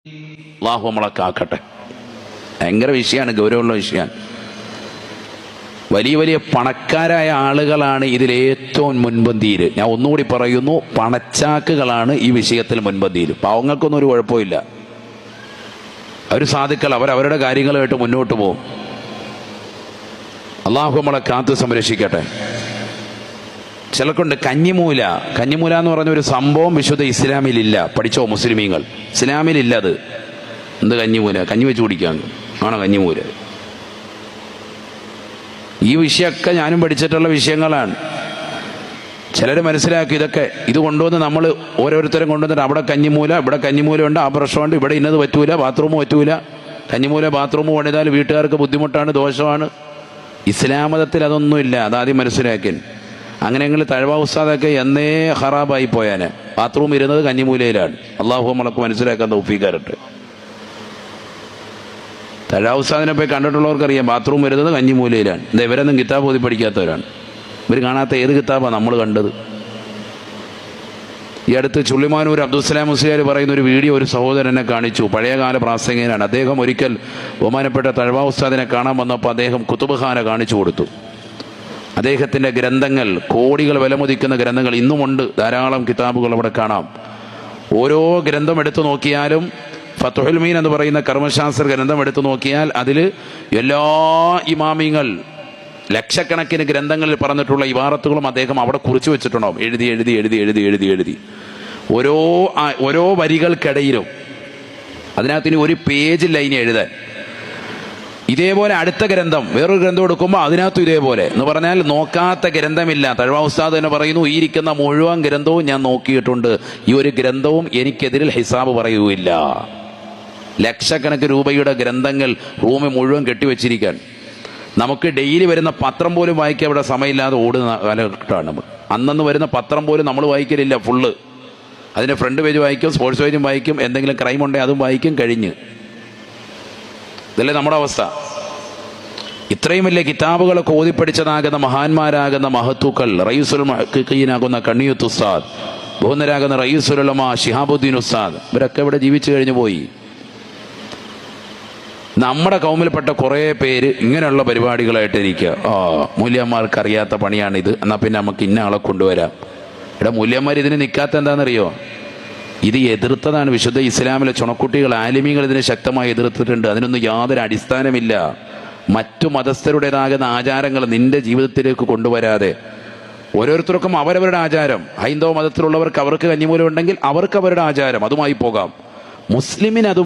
അല്ലാഹു നമ്മളെ കാക്കട്ടെ. ഭയങ്കര വിഷയമാണ്, ഗൗരവമുള്ള വിഷയമാണ്. വലിയ വലിയ പണക്കാരായ ആളുകളാണ് ഇതിൽ ഏറ്റവും മുൻപന്തിയിൽ. ഞാൻ ഒന്നുകൂടി പറയുന്നു, പണച്ചാക്കുകളാണ് ഈ വിഷയത്തിൽ മുൻപന്തിയിൽ. പാവങ്ങൾക്കൊന്നും ഒരു കുഴപ്പമില്ല. അവർ സാധുക്കൾ, അവരവരുടെ കാര്യങ്ങളുമായിട്ട് മുന്നോട്ട് പോകും. അള്ളാഹു നമ്മളെ കാത്തു സംരക്ഷിക്കട്ടെ. ചിലർക്കുണ്ട് കഞ്ഞിമൂല. കഞ്ഞിമൂല എന്ന് പറഞ്ഞ ഒരു സംഭവം വിശുദ്ധ ഇസ്ലാമിലില്ല. പഠിച്ചോ മുസ്ലിമീങ്ങൾ, ഇസ്ലാമിലില്ല അത്. എന്ത് കഞ്ഞിമൂല? കഞ്ഞി വെച്ച് കുടിക്കാൻ ആണോ കഞ്ഞിമൂല? ഈ വിഷയമൊക്കെ ഞാനും പഠിച്ചിട്ടുള്ള വിഷയങ്ങളാണ്. ചിലർ മനസ്സിലാക്കി ഇതൊക്കെ ഇത് കൊണ്ടുവന്ന് നമ്മൾ ഓരോരുത്തരും കൊണ്ടുവന്നിട്ട് അവിടെ കഞ്ഞിമൂല, ഇവിടെ കഞ്ഞിമൂല ഉണ്ട്, ആ പ്രശ്നമുണ്ട്, ഇവിടെ ഇന്നത് പറ്റൂല, ബാത്റൂം പറ്റൂല. കഞ്ഞിമൂല ബാത്റൂം പണിതാൽ വീട്ടുകാർക്ക് ബുദ്ധിമുട്ടാണ്, ദോഷമാണ്. ഇസ്ലാം മതത്തിൽ അതൊന്നുമില്ല. അതാദ്യം മനസ്സിലാക്കി. അങ്ങനെയെങ്കിൽ തഴവ ഉസ്താദൊക്കെ എന്നേ ഹറാബായി പോയാന്. ബാത്റൂം ഇരുന്നത് കഞ്ഞിമൂലയിലാണ്. അള്ളാഹു നമ്മളൊക്കെ മനസ്സിലാക്കാൻ തൗഫീഖ്. തഴവ ഉസ്താദിനെ പോയി കണ്ടിട്ടുള്ളവർക്കറിയാം ബാത്റൂം വരുന്നത് കഞ്ഞിമൂലയിലാണ്. എന്താ ഇവരൊന്നും കിതാബ് ഓതി പഠിക്കാത്തവരാണ്. ഇവർ കാണാത്ത ഏത് കിതാബാണ് നമ്മൾ കണ്ടത്? ഈ അടുത്ത് ചുള്ളിമാനൂർ അബ്ദുസ്സലാം മുസ്ലിയാർ പറയുന്ന ഒരു വീഡിയോ ഒരു സഹോദരനെ കാണിച്ചു. പഴയകാല പ്രാസംഗികനാണ് അദ്ദേഹം. ഒരിക്കൽ ബഹുമാനപ്പെട്ട തഴവ ഉസ്താദിനെ കാണാൻ വന്നപ്പോൾ അദ്ദേഹം കുത്തുബ്ഖാന കാണിച്ചു കൊടുത്തു. അദ്ദേഹത്തിൻ്റെ ഗ്രന്ഥങ്ങൾ, കോടികൾ വിലമതിക്കുന്ന ഗ്രന്ഥങ്ങൾ ഇന്നുമുണ്ട്. ധാരാളം കിതാബുകൾ അവിടെ കാണാം. ഓരോ ഗ്രന്ഥം എടുത്തു നോക്കിയാലും, ഫത്ഹുൽ മീൻ എന്ന് പറയുന്ന കർമ്മശാസ്ത്ര ഗ്രന്ഥം എടുത്തു നോക്കിയാൽ അതിൽ എല്ലാ ഇമാമിങ്ങൾ ലക്ഷക്കണക്കിന് ഗ്രന്ഥങ്ങളിൽ പറഞ്ഞിട്ടുള്ള ഇബാറത്തുകളും അദ്ദേഹം അവിടെ കുറിച്ചു വെച്ചിട്ടുണ്ടാവും. എഴുതി എഴുതി എഴുതി എഴുതി എഴുതി എഴുതി ഓരോ വരികൾക്കിടയിലും. അതിനകത്ത് ഇനി ഒരു പേജില്ല ഇനി എഴുതാൻ. ഇതേപോലെ അടുത്ത ഗ്രന്ഥം, വേറൊരു ഗ്രന്ഥം എടുക്കുമ്പോൾ അതിനകത്തും ഇതേപോലെ എന്ന് പറഞ്ഞാൽ നോക്കാത്ത ഗ്രന്ഥമില്ല. തഴവ ഉസ്താദ് തന്നെ പറയുന്നു, ഈ ഇരിക്കുന്ന മുഴുവൻ ഗ്രന്ഥവും ഞാൻ നോക്കിയിട്ടുണ്ട്, ഈ ഒരു ഗ്രന്ഥവും എനിക്കെതിരിൽ ഹിസാബ് പറയുകയില്ല. ലക്ഷക്കണക്കിന് രൂപയുടെ ഗ്രന്ഥങ്ങൾ റൂമിൽ മുഴുവൻ കെട്ടിവെച്ചിരിക്കാൻ. നമുക്ക് ഡെയിലി വരുന്ന പത്രം പോലും വായിക്കാൻ ഇവിടെ സമയമില്ലാതെ ഓടുന്ന കാലഘട്ടമാണ് നമ്മൾ. അന്നന്ന് വരുന്ന പത്രം പോലും നമ്മൾ വായിക്കലില്ല. ഫുള്ള് അതിൻ്റെ ഫ്രണ്ട് പേജ് വായിക്കും, സ്പോർട്സ് പേജും വായിക്കും, എന്തെങ്കിലും ക്രൈം ഉണ്ടെങ്കിൽ അതും വായിക്കും, കഴിഞ്ഞ്. ഇതല്ലേ നമ്മുടെ അവസ്ഥ? ഇത്രയും വലിയ കിതാബുകളൊക്കെ ഓതിപ്പടിച്ചതാകുന്ന മഹാന്മാരാകുന്ന മഹത്തുക്കൾ, റയീസുൽ മുഹഖഖീനാകുന്ന കണ്ണിയത്ത് ഉസ്താദ്, ബഹുന്നരാകുന്ന റയീസുൽ ഉലമാ ശിഹാബുദ്ദീൻ ഉസ്താദ്, ഇവരൊക്കെ ഇവിടെ ജീവിച്ചു കഴിഞ്ഞു പോയി. നമ്മുടെ കൗമിൽപ്പെട്ട കുറേ പേര് ഇങ്ങനെയുള്ള പരിപാടികളായിട്ടിരിക്കുക. മൂല്യന്മാർക്ക് അറിയാത്ത പണിയാണിത്, എന്നാൽ പിന്നെ നമുക്ക് ഇന്ന ആളെ കൊണ്ടുവരാം. ഇവിടെ മൂല്യന്മാർ ഇതിന് നിൽക്കാത്ത എന്താണെന്നറിയോ? ഇത് എതിർത്തതാണ് വിശുദ്ധ ഇസ്ലാമിലെ ചുണക്കുട്ടികൾ, ആലിമീങ്ങൾ ഇതിനെ ശക്തമായി എതിർത്തിട്ടുണ്ട്. അതിനൊന്നും യാതൊരു അടിസ്ഥാനമില്ല. മറ്റു മതസ്ഥരുടേതാകുന്ന ആചാരങ്ങൾ നിന്റെ ജീവിതത്തിലേക്ക് കൊണ്ടുവരാതെ, ഓരോരുത്തർക്കും അവരവരുടെ ആചാരം. ഹൈന്ദവ മതത്തിലുള്ളവർക്ക് അവർക്ക് കഞ്ഞിമൂലം ഉണ്ടെങ്കിൽ അവർക്ക് അവരുടെ ആചാരം, അതുമായി പോകാം. മുസ്ലിമിന് അത്